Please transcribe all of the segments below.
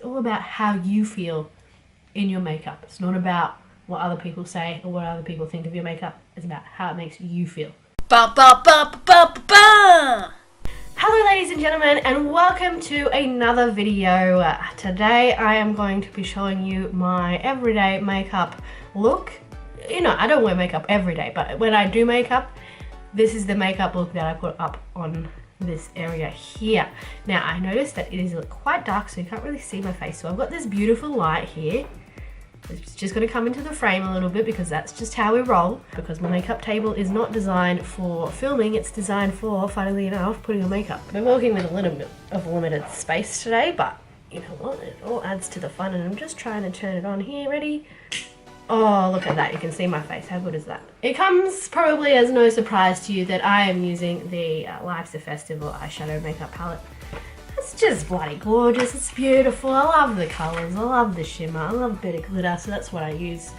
It's all about how you feel in your makeup. It's not about what other people say or what other people think of your makeup. It's about how it makes you feel. Ba ba ba ba ba ba. Hello ladies and gentlemen, and welcome to another video. Today I am going to be showing you my everyday makeup look. You know, I don't wear makeup every day, but when I do makeup, this is the makeup look that I put up on this area here. Now I noticed that it is quite dark, so you can't really see my face. So I've got this beautiful light here. It's just going to come into the frame a little bit because that's just how we roll. Because my makeup table is not designed for filming, it's designed for, funnily enough, putting on makeup. I've been working with a little bit of limited space today, but you know what, it all adds to the fun, and I'm just trying to turn it on here. Ready? Oh, look at that, you can see my face. How good is that? It comes probably as no surprise to you that I am using the Life's a Festival eyeshadow makeup palette. It's just bloody gorgeous, it's beautiful, I love the colours, I love the shimmer, I love a bit of glitter, so that's what I use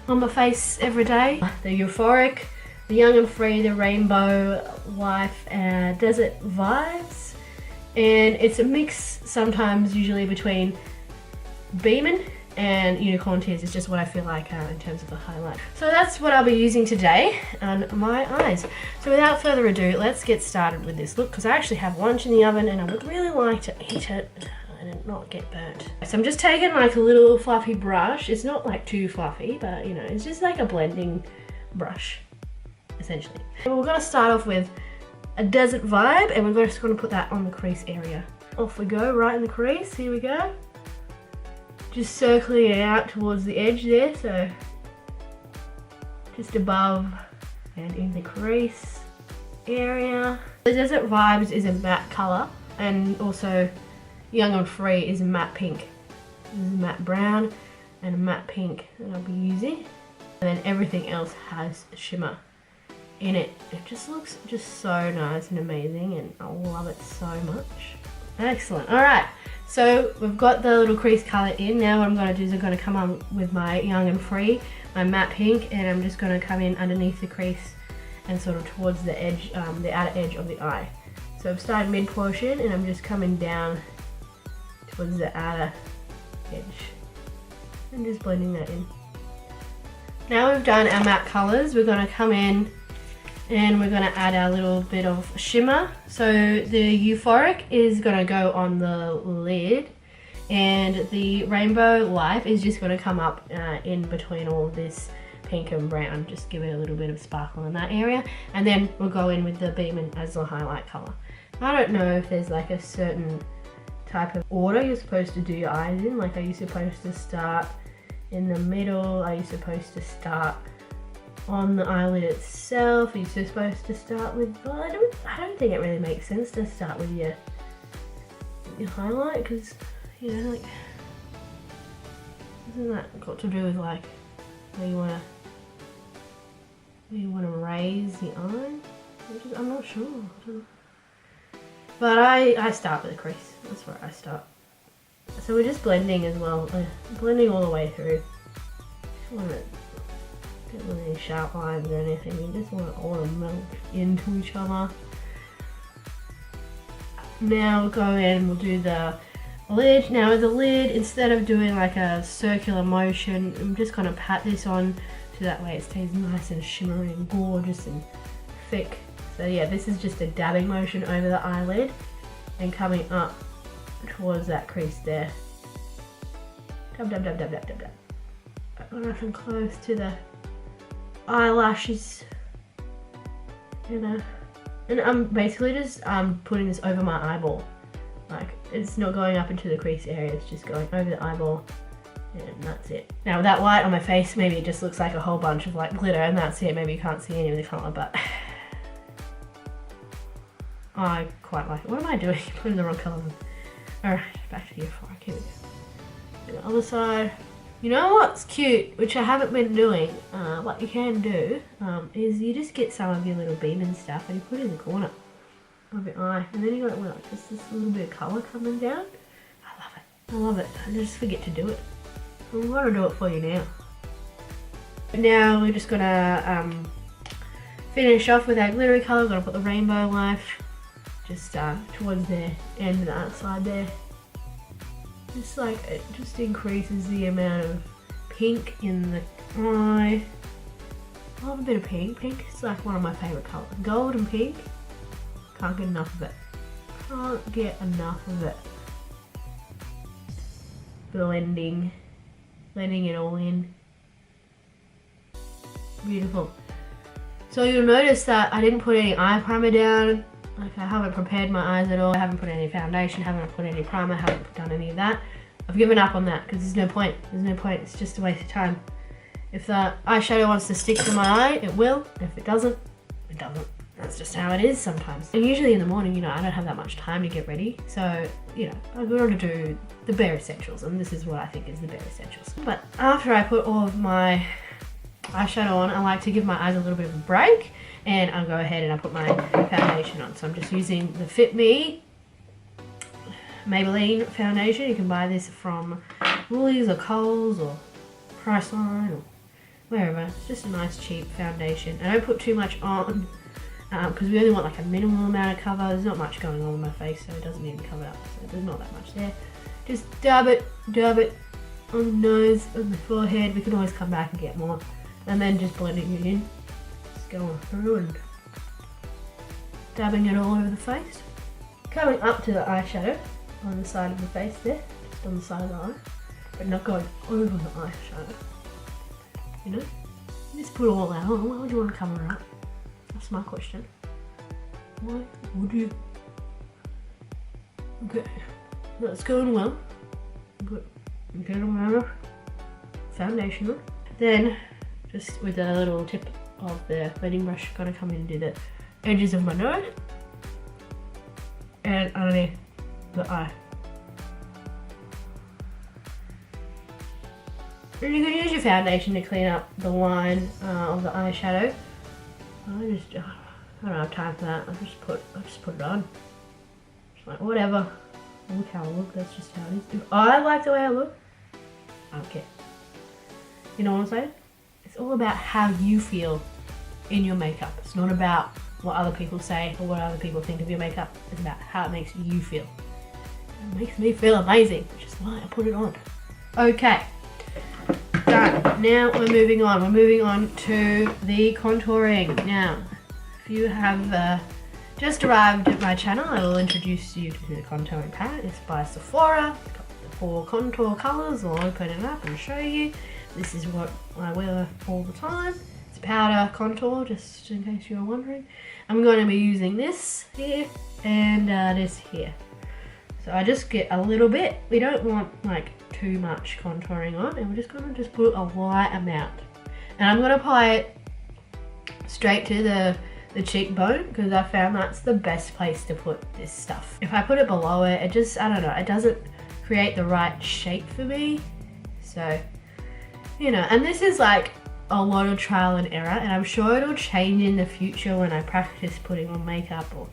on my face every day. The Euphoric, the Young and Free, the Rainbow Life, Desert Vibes, and it's a mix sometimes usually between Beamin' and Unicorn Tears. Is just what I feel like in terms of the highlight. So that's what I'll be using today on my eyes. So without further ado, let's get started with this look, because I actually have lunch in the oven and I would really like to eat it and not get burnt. So I'm just taking like a little fluffy brush. It's not like too fluffy, but you know, it's just like a blending brush essentially. And we're going to start off with a Desert Vibe, and we're just going to put that on the crease area. Off we go, right in the crease. Here we go. Just circling it out towards the edge there, so just above and in the crease area. The Desert Vibes is a matte colour, and also Young and Free is a matte pink. This is a matte brown and a matte pink that I'll be using. And then everything else has shimmer in it. It just looks just so nice and amazing, and I love it so much. Excellent. Alright, so we've got the little crease colour in. Now what I'm going to do is I'm going to come on with my Young and Free, my matte pink, and I'm just going to come in underneath the crease and sort of towards the edge, the outer edge of the eye. So I've started mid portion and I'm just coming down towards the outer edge and just blending that in. Now we've done our matte colours, we're going to come in and we're going to add our little bit of shimmer. So the Euphoric is going to go on the lid, and the Rainbow Life is just going to come up in between all of this pink and brown. Just give it a little bit of sparkle in that area, and then we'll go in with the Beamin' as the highlight colour. I don't know if there's like a certain type of order you're supposed to do your eyes in. Like, are you supposed to start in the middle? Are you supposed to start on the eyelid itself? Are you supposed to start with, well, I don't think it really makes sense to start with your highlight, because you know, like, isn't that got to do with like where you want to raise the eye? I'm not sure. But I start with the crease. That's where I start. So we're just blending as well, blending all the way through. Don't want any sharp lines or anything, you just want it all to melt into each other. Now we'll go in and we'll do the lid. Now with the lid, instead of doing like a circular motion, I'm just going to pat this on so that way it stays nice and shimmery and gorgeous and thick. So yeah, this is just a dabbing motion over the eyelid and coming up towards that crease there. Dab, dab, dab, dab, dab, dab, dab. Nice and close to the eyelashes, you know, and I'm basically just putting this over my eyeball. Like, it's not going up into the crease area, it's just going over the eyeball, and that's it. Now with that white on my face, maybe it just looks like a whole bunch of like glitter, and that's it. Maybe you can't see any of the colour, but I quite like it. What am I doing? Putting the wrong colour on. Alright, back to the Euphoric. Here we go. The other side. You know what's cute, which I haven't been doing, what you can do, is you just get some of your little Beamin' stuff and you put it in the corner of your eye, and then you got like just this little bit of colour coming down. I love it. I love it. I just forget to do it. I'm going to do it for you now. Now we're just going to finish off with our glittery colour. We're going to put the Rainbow Life just towards the end of the outside there. Just like, it just increases the amount of pink in the eye. I love a bit of pink. Pink is like one of my favourite colours. Gold and pink, can't get enough of it. Can't get enough of it. Blending it all in. Beautiful. So you'll notice that I didn't put any eye primer down. Like, I haven't prepared my eyes at all. I haven't put any foundation, haven't put any primer, haven't done any of that. I've given up on that because there's no point. There's no point. It's just a waste of time. If the eyeshadow wants to stick to my eye, it will. If it doesn't, it doesn't. That's just how it is sometimes. And usually in the morning, you know, I don't have that much time to get ready. So, you know, I've got to do the bare essentials. And this is what I think is the bare essentials. But after I put all of my eyeshadow on, I like to give my eyes a little bit of a break. And I'll go ahead and I put my foundation on. So I'm just using the Fit Me Maybelline foundation. You can buy this from Louise or Kohl's or Priceline or wherever. It's just a nice cheap foundation. I don't put too much on because we only want like a minimal amount of cover. There's not much going on with my face, so it doesn't even cover up. So there's not that much there. Just dab it on the nose, on the forehead. We can always come back and get more. And then just blending it in. Just going through and dabbing it all over the face. Coming up to the eyeshadow on the side of the face there. Just on the side of the eye. But not going over the eyeshadow. You know? Just put all that on. Why would you want to cover it up? That's my question. Why would you? Okay. That's going well. Good. Get a amount of foundation on. Then, just with a little tip of the blending brush, gonna come in and do the edges of my nose and underneath the eye. And you can use your foundation to clean up the line of the eyeshadow. I don't have time for that. I just put it on. Just like, whatever. Look how I look. That's just how it is. If I like the way I look, I don't care. You know what I'm saying? It's all about how you feel in your makeup. It's not about what other people say or what other people think of your makeup. It's about how it makes you feel. It makes me feel amazing, which is why I put it on. Okay. Done. Now we're moving on. We're moving on to the contouring. Now, if you have just arrived at my channel, I will introduce you to the contouring palette. It's by Sephora. It's got the 4 contour colours. I'll open it up and show you. This is what I wear all the time. It's powder contour, just in case you were wondering. I'm going to be using this here and this here. So I just get a little bit. We don't want like too much contouring on, and we're just going to put a light amount. And I'm going to apply it straight to the cheekbone because I found that's the best place to put this stuff. If I put it below it, it just, I don't know, it doesn't create the right shape for me. So, you know, and this is like a lot of trial and error, and I'm sure it'll change in the future when I practice putting on makeup, or,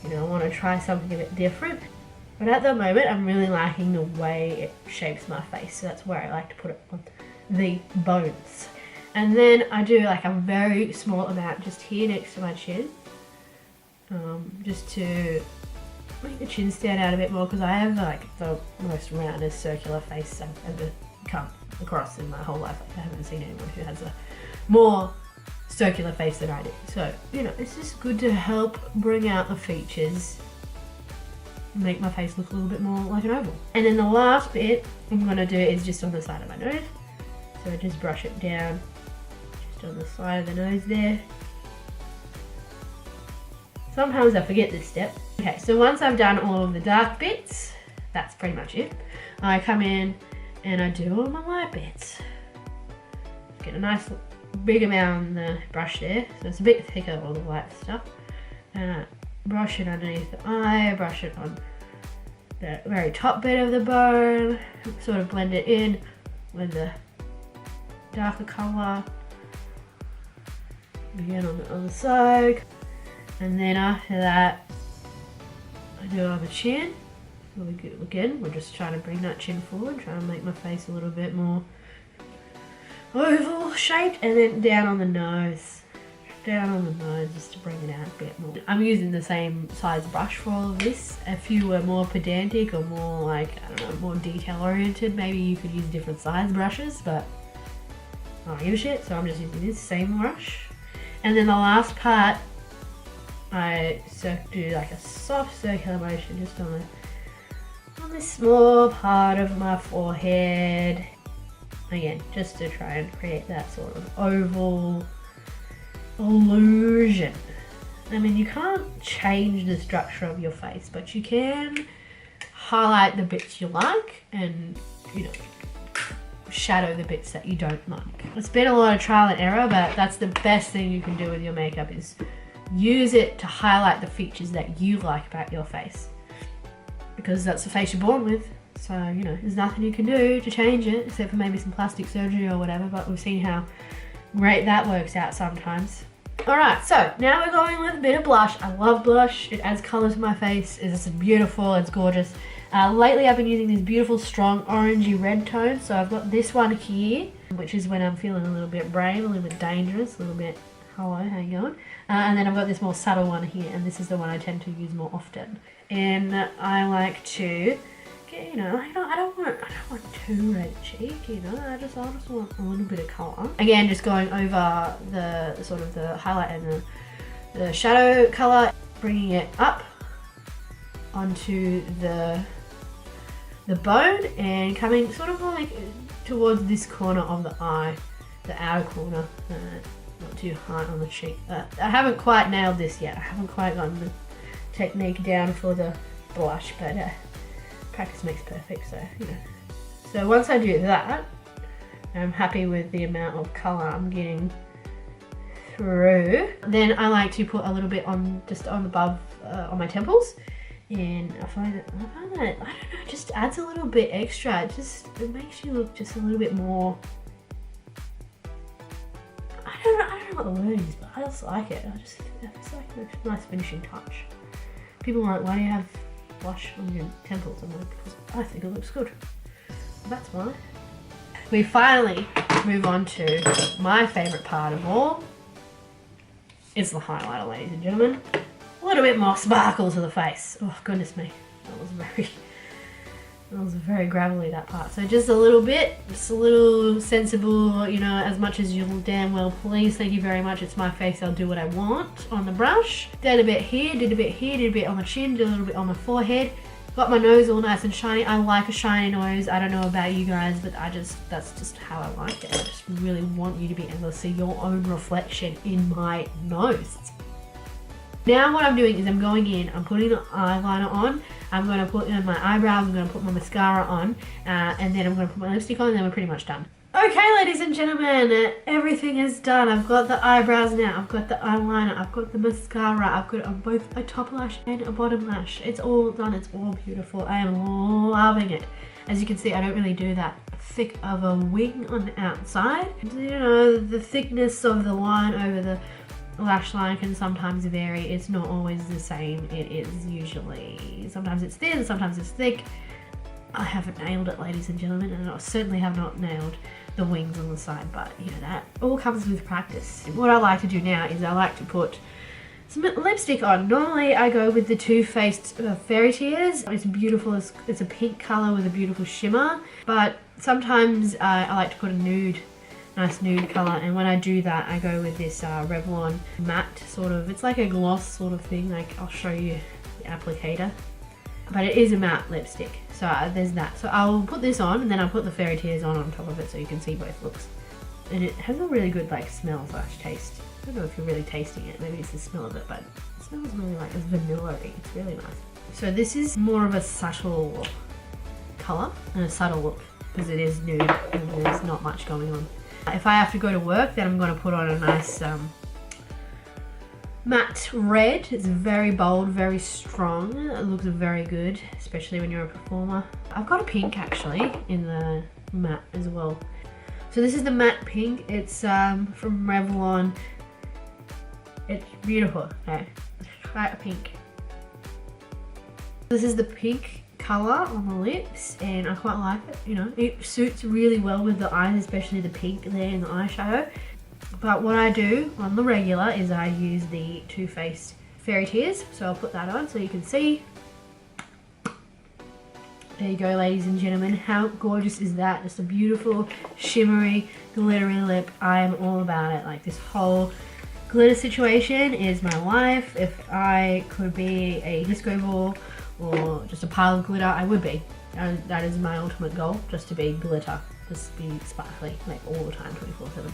you know, I want to try something a bit different. But at the moment, I'm really liking the way it shapes my face, so that's where I like to put it on the bones. And then I do like a very small amount just here next to my chin, just to make the chin stand out a bit more, because I have like the most roundest circular face I've ever come across in my whole life. Like, I haven't seen anyone who has a more circular face than I do. So, you know, it's just good to help bring out the features, make my face look a little bit more like an oval. And then the last bit I'm going to do is just on the side of my nose. So I just brush it down just on the side of the nose there. Sometimes I forget this step. Okay, so once I've done all of the dark bits, that's pretty much it. I come in and I do all my light bits. Get a nice big amount on the brush there, so it's a bit thicker, all the light stuff. And I brush it underneath the eye, brush it on the very top bit of the bone, sort of blend it in with the darker colour. Again on the other side. And then after that, I do on the chin. So again, we're just trying to bring that chin forward, trying to make my face a little bit more oval shaped, and then down on the nose. down on the nose just to bring it out a bit more. I'm using the same size brush for all of this. If you were more pedantic or more like, I don't know, more detail oriented, maybe you could use different size brushes, but I don't give a shit, so I'm just using this same brush. And then the last part, I do like a soft circular motion just on this small part of my forehead. Again, just to try and create that sort of oval illusion. I mean, you can't change the structure of your face, but you can highlight the bits you like and, you know, shadow the bits that you don't like. It's been a lot of trial and error, but that's the best thing you can do with your makeup, is use it to highlight the features that you like about your face, because that's the face you're born with. So, you know, there's nothing you can do to change it except for maybe some plastic surgery or whatever, but we've seen how great that works out sometimes. Alright, so now we're going with a bit of blush. I love blush. It adds colour to my face. It's beautiful. It's gorgeous. Lately I've been using these beautiful strong orangey red tones. So I've got this one here, which is when I'm feeling a little bit brave, a little bit dangerous, a little bit, hello, how you going? And then I've got this more subtle one here, and this is the one I tend to use more often. And I like to, you know, I don't want too red cheek, you know, I just want a little bit of colour. Again, just going over the sort of the highlight and the shadow colour, bringing it up onto the bone and coming sort of like towards this corner of the eye, the outer corner, not too high on the cheek. I haven't quite nailed this yet. I haven't quite gotten the technique down for the blush, but practice makes perfect, so, you know. So once I do that, I'm happy with the amount of colour I'm getting through. Then I like to put a little bit on, just on above, on my temples. And I find that, I don't know, it just adds a little bit extra. It makes you look just a little bit more, I don't know what the word is, but I just like it. It's like a nice finishing touch. People are like, why do you have blush on your temples? I'm like, because I think it looks good. That's why. We finally move on to my favourite part of all. It's the highlighter, ladies and gentlemen. A little bit more sparkle to the face. Oh goodness me, that was very gravelly, that part. So just a little bit, just a little sensible, you know, as much as you'll damn well please. Thank you very much. It's my face. I'll do what I want on the brush. Did a bit here, did a bit here, did a bit on the chin, did a little bit on my forehead. Got my nose all nice and shiny. I like a shiny nose. I don't know about you guys, but that's just how I like it. I just really want you to be able to see your own reflection in my nose. Now what I'm doing is I'm going in, I'm putting the eyeliner on, I'm going to put in my eyebrows, I'm going to put my mascara on, and then I'm going to put my lipstick on, and then we're pretty much done. Okay, ladies and gentlemen, everything is done. I've got the eyebrows now, I've got the eyeliner, I've got the mascara, I've got it on both a top lash and a bottom lash. It's all done, it's all beautiful. I am loving it. As you can see, I don't really do that thick of a wing on the outside. You know, the thickness of the line over the lash line can sometimes vary. It's not always the same. It is usually, sometimes it's thin, sometimes it's thick. I haven't nailed it, ladies and gentlemen, and I certainly have not nailed the wings on the side, but you know, that all comes with practice. What I like to do now is I like to put some lipstick on. Normally I go with the Too Faced Fairy Tears. It's beautiful, it's a pink colour with a beautiful shimmer, but sometimes I like to put a nice nude colour, and when I do that I go with this Revlon matte sort of, it's like a gloss sort of thing. Like, I'll show you the applicator, but it is a matte lipstick, so there's that. So I'll put this on, and then I'll put the Fairy Tears on top of it so you can see both looks. And it has a really good like smell / taste. I don't know if you're really tasting it, maybe it's the smell of it, but it smells really like, it's vanilla-y. It's really nice. So this is more of a subtle colour and a subtle look, because it is nude and there's not much going on. If I have to go to work, then I'm going to put on a nice matte red. It's very bold, very strong. It looks very good, especially when you're a performer. I've got a pink actually in the matte as well. So this is the matte pink. It's from Revlon. It's beautiful. Okay, let's try a pink. This is the pink colour on the lips, and I quite like it. You know, it suits really well with the eyes, especially the pink there in the eyeshadow. But what I do on the regular is I use the Too Faced Fairy Tears. So I'll put that on so you can see. There you go, ladies and gentlemen. How gorgeous is that? Just a beautiful, shimmery, glittery lip. I am all about it. Like, this whole glitter situation is my life. If I could be a disco ball or just a pile of glitter, I would be. And that is my ultimate goal, just to be glitter. Just be sparkly, like all the time, 24/7.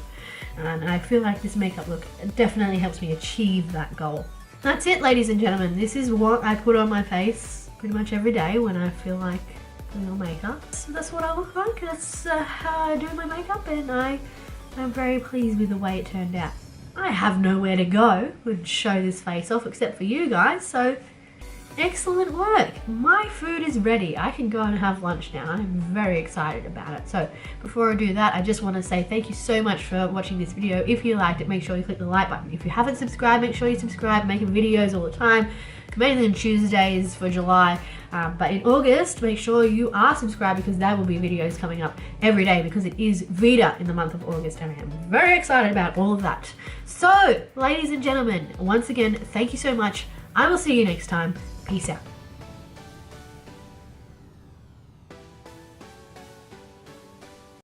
And I feel like this makeup look definitely helps me achieve that goal. That's it, ladies and gentlemen. This is what I put on my face pretty much every day when I feel like putting on makeup. So that's what I look like. That's how I do my makeup, and I'm very pleased with the way it turned out. I have nowhere to go and show this face off except for you guys, so excellent work. My food is ready. I can go and have lunch now. I'm very excited about it. So before I do that, I just want to say thank you so much for watching this video. If you liked it, make sure you click the like button. If you haven't subscribed, make sure you subscribe. I'm making videos all the time, mainly on Tuesdays for July. But in August, make sure you are subscribed because there will be videos coming up every day because it is Vita in the month of August and I am very excited about all of that. So, ladies and gentlemen, once again, thank you so much. I will see you next time. Peace out.